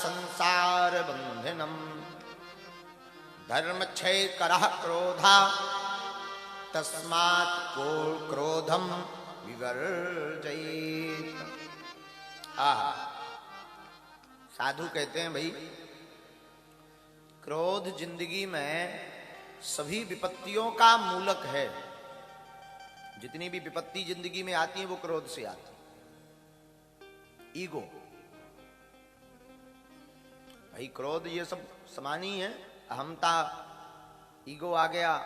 संसार बंधनम धर्म क्षय करः क्रोधा तस्मात् क्रोधम विवर्जयेत्। साधु कहते हैं भाई क्रोध जिंदगी में सभी विपत्तियों का मूलक है। जितनी भी विपत्ति जिंदगी में आती है वो क्रोध से आती है। ईगो भाई क्रोध ये सब समान ही है। अहमता, ईगो आ गया,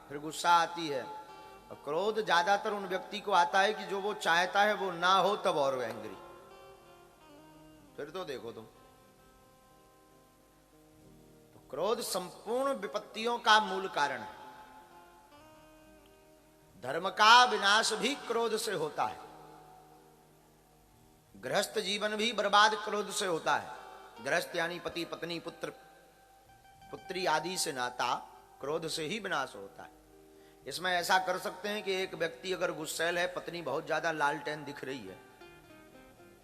फिर गुस्सा आती है। और क्रोध ज्यादातर उन व्यक्ति को आता है कि जो वो चाहता है वो ना हो तब और एंग्री। फिर तो देखो तुम, तो क्रोध संपूर्ण विपत्तियों का मूल कारण है। धर्म का विनाश भी क्रोध से होता है। गृहस्थ जीवन भी बर्बाद क्रोध से होता है। गृहस्थ यानी पति पत्नी पुत्र पुत्री आदि से नाता क्रोध से ही विनाश होता है। इसमें ऐसा कर सकते हैं कि एक व्यक्ति अगर गुस्सैल है, पत्नी बहुत ज्यादा लालटेन दिख रही है,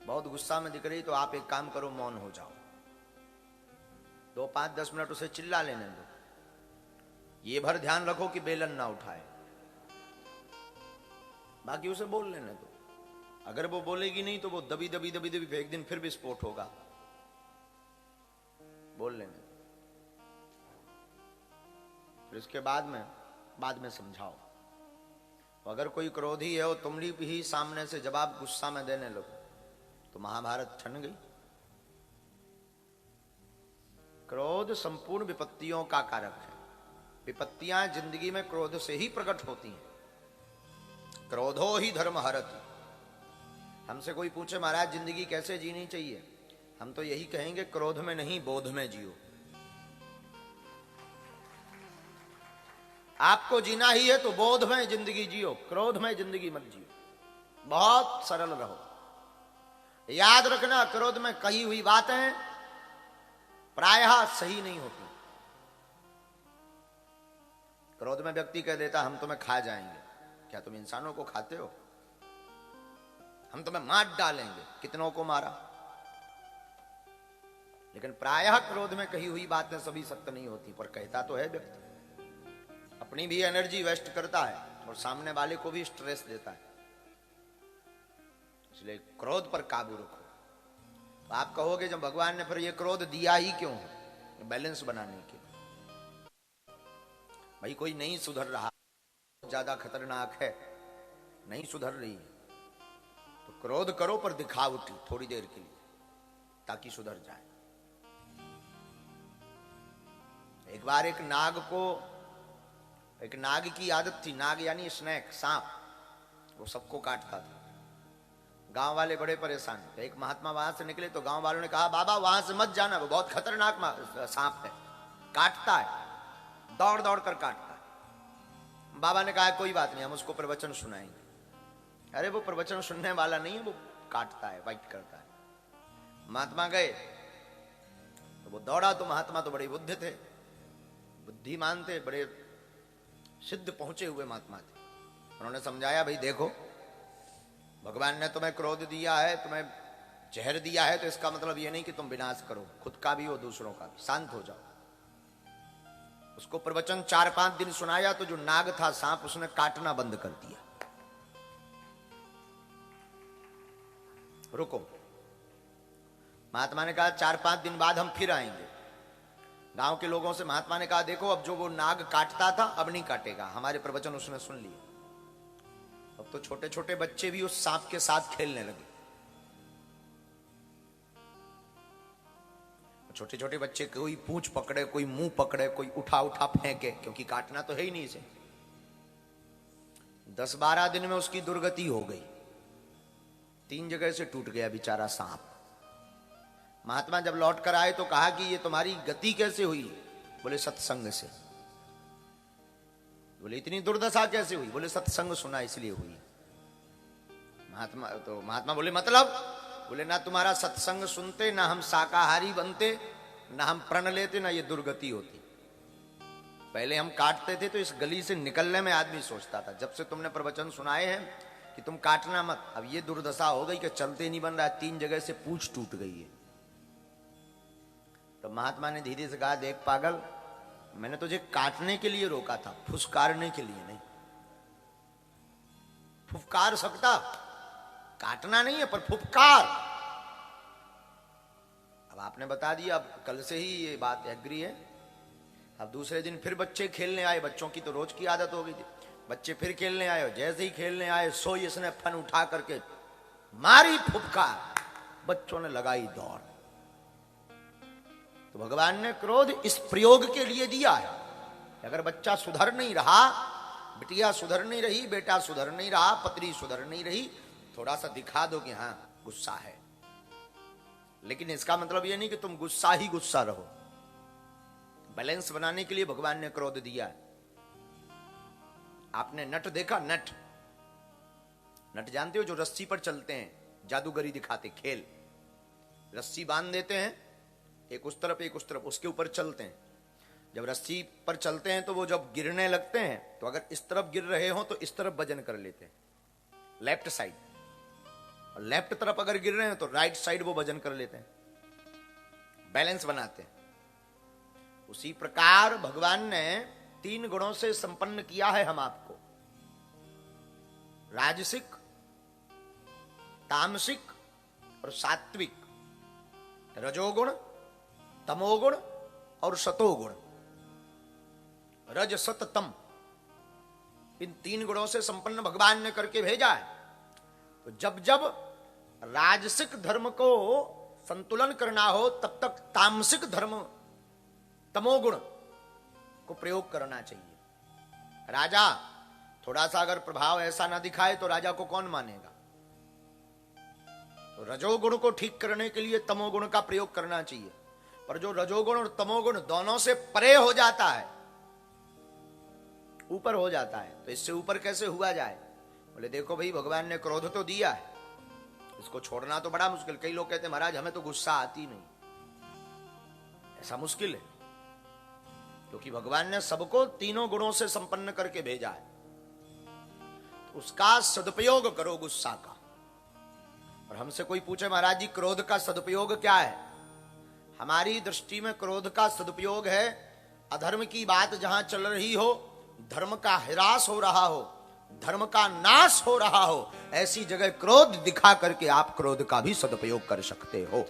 बहुत गुस्सा में दिख रही, तो आप एक काम करो, मौन हो जाओ, 2, 5, 10 मिनट उसे चिल्ला लेने दो। ये भर ध्यान रखो कि बेलन ना उठाए, बाकी उसे बोल लेने दो। अगर वो बोलेगी नहीं तो वो दबी दबी दबी दबी एक दिन फिर विस्फोट होगा। बोल लेने दो, फिर उसके बाद में समझाओ। अगर कोई क्रोधी है और तुम भी सामने से जवाब गुस्सा में देने लगो तो महाभारत छन गई। क्रोध संपूर्ण विपत्तियों का कारक है। विपत्तियां जिंदगी में क्रोध से ही प्रकट होती हैं। क्रोधो ही धर्म हरति। हमसे कोई पूछे महाराज जिंदगी कैसे जीनी चाहिए, हम तो यही कहेंगे क्रोध में नहीं बोध में जियो। आपको जीना ही है तो बोध में जिंदगी जियो, क्रोध में जिंदगी मत जियो। बहुत सरल रहो। याद रखना क्रोध में कही हुई बातें प्रायः सही नहीं होती। क्रोध में व्यक्ति कह देता हम तुम्हें खा जाएंगे। क्या तुम इंसानों को खाते हो? हम तुम्हें मार डालेंगे। कितनों को मारा? लेकिन प्रायः क्रोध में कही हुई बातें सभी सत्य नहीं होती, पर कहता तो है व्यक्ति। अपनी भी एनर्जी वेस्ट करता है और सामने वाले को भी स्ट्रेस देता है। इसलिए क्रोध पर काबू रखो। तो आप कहोगे जब भगवान ने फिर ये क्रोध दिया ही क्यों है? बैलेंस बनाने के। भाई कोई नहीं सुधर रहा, ज्यादा खतरनाक है, नहीं सुधर रही है, तो क्रोध करो पर दिखाओ थोड़ी देर के लिए, ताकि सुधर जाए। एक बार एक नाग की आदत थी। नाग यानी स्नेक, सांप, वो सबको काटता था। गांव वाले बड़े परेशान थे। एक महात्मा वहां से निकले तो गांव वालों ने कहा बाबा वहां से मत जाना, वो बहुत खतरनाक सांप है, काटता है, दौड़ दौड़ कर काटता है। बाबा ने कहा कोई बात नहीं, हम उसको प्रवचन सुनाएंगे। अरे वो प्रवचन सुनने वाला नहीं है, वो काटता है, बाइट करता है। महात्मा गए तो वो दौड़ा तो महात्मा तो बड़े बुद्ध थे, बुद्धिमान थे, बड़े सिद्ध पहुंचे हुए महात्मा थे। उन्होंने समझाया भाई देखो भगवान ने तुम्हें क्रोध दिया है, तुम्हें जहर दिया है, तो इसका मतलब ये नहीं कि तुम विनाश करो, खुद का भी हो दूसरों का भी। शांत हो जाओ। उसको प्रवचन 4-5 दिन सुनाया तो जो नाग था, सांप, उसने काटना बंद कर दिया। रुको। महात्मा ने कहा 4-5 दिन बाद हम फिर आएंगे। गांव के लोगों से महात्मा ने कहा देखो अब जो वो नाग काटता था अब नहीं काटेगा, हमारे प्रवचन उसने सुन लिए। अब तो छोटे छोटे बच्चे भी उस सांप के साथ खेलने लगे। छोटे छोटे बच्चे कोई पूंछ पकड़े, कोई मुंह पकड़े, कोई उठा उठा फेंके, क्योंकि काटना तो है ही नहीं इसे। 10-12 दिन में उसकी दुर्गति हो गई। 3 जगह से टूट गया बेचारा सांप। महात्मा जब लौट कर आए तो कहा कि ये तुम्हारी गति कैसे हुई? बोले सत्संग से। बोले इतनी दुर्दशा कैसे हुई? बोले सत्संग सुना इसलिए हुई। महात्मा बोले मतलब? बोले ना तुम्हारा सत्संग सुनते, ना हम शाकाहारी बनते, ना हम प्रण लेते, ना ये दुर्गति होती। पहले हम काटते थे तो इस गली से निकलने में आदमी सोचता था। जब से तुमने प्रवचन सुनाए हैं कि तुम काटना मत, अब ये दुर्दशा हो गई कि चलते नहीं बन रहा है, 3 जगह से पूंछ टूट गई है। तो महात्मा ने धीरे से कहा, देख पागल, मैंने तुझे काटने के लिए रोका था, फुसकारने के लिए नहीं। फुफकार सकता, काटना नहीं है, पर फुफकार। अब आपने बता दिया, अब कल से ही ये बात एग्री है। अब दूसरे दिन फिर बच्चे खेलने आए, बच्चों की तो रोज की आदत हो गई थी। बच्चे फिर खेलने आए, और जैसे ही खेलने आए सो इसने फन उठा करके मारी फुफकार, बच्चों ने लगाई दौड़। तो भगवान ने क्रोध इस प्रयोग के लिए दिया है। अगर बच्चा सुधर नहीं रहा, बिटिया सुधर नहीं रही, बेटा सुधर नहीं रहा, पत्नी सुधर नहीं रही, थोड़ा सा दिखा दो कि हाँ गुस्सा है, लेकिन इसका मतलब यह नहीं कि तुम गुस्सा ही गुस्सा रहो। बैलेंस बनाने के लिए भगवान ने क्रोध दिया है। आपने नट देखा? नट, नट जानते हो, जो रस्सी पर चलते हैं, जादूगरी दिखाते, खेल। रस्सी बांध देते हैं, एक उस तरफ एक उस तरफ, उसके ऊपर चलते हैं। जब रस्सी पर चलते हैं तो वो जब गिरने लगते हैं तो अगर इस तरफ गिर रहे हो तो इस तरफ वजन कर लेते हैं, लेफ्ट साइड, और लेफ्ट तरफ अगर गिर रहे हैं तो राइट साइड वो वजन कर लेते हैं, बैलेंस बनाते हैं। उसी प्रकार भगवान ने 3 गुणों से संपन्न किया है हम आपको, राजसिक, तामसिक और सात्विक, रजोगुण, तमोगुण और सतोगुण। रज सत तम, इन 3 गुणों से संपन्न भगवान ने करके भेजा है। तो जब जब राजसिक धर्म को संतुलन करना हो तब तक तामसिक धर्म, तमोगुण को प्रयोग करना चाहिए। राजा थोड़ा सा अगर प्रभाव ऐसा ना दिखाए तो राजा को कौन मानेगा? तो रजोगुण को ठीक करने के लिए तमोगुण का प्रयोग करना चाहिए। पर जो रजोगुण और तमोगुण दोनों से परे हो जाता है, ऊपर हो जाता है, तो इससे ऊपर कैसे हुआ जाए? बोले देखो भाई, भगवान ने क्रोध तो दिया है, इसको छोड़ना तो बड़ा मुश्किल। कई लोग कहते हैं महाराज हमें तो गुस्सा आती नहीं, ऐसा मुश्किल है, क्योंकि भगवान ने सबको 3 गुणों से संपन्न करके भेजा है। तो उसका सदुपयोग करो गुस्सा का। और हमसे कोई पूछे महाराज जी क्रोध का सदुपयोग क्या है? हमारी दृष्टि में क्रोध का सदुपयोग है, अधर्म की बात जहां चल रही हो, धर्म का ह्रास हो रहा हो, धर्म का नाश हो रहा हो, ऐसी जगह क्रोध दिखा करके आप क्रोध का भी सदुपयोग कर सकते हो।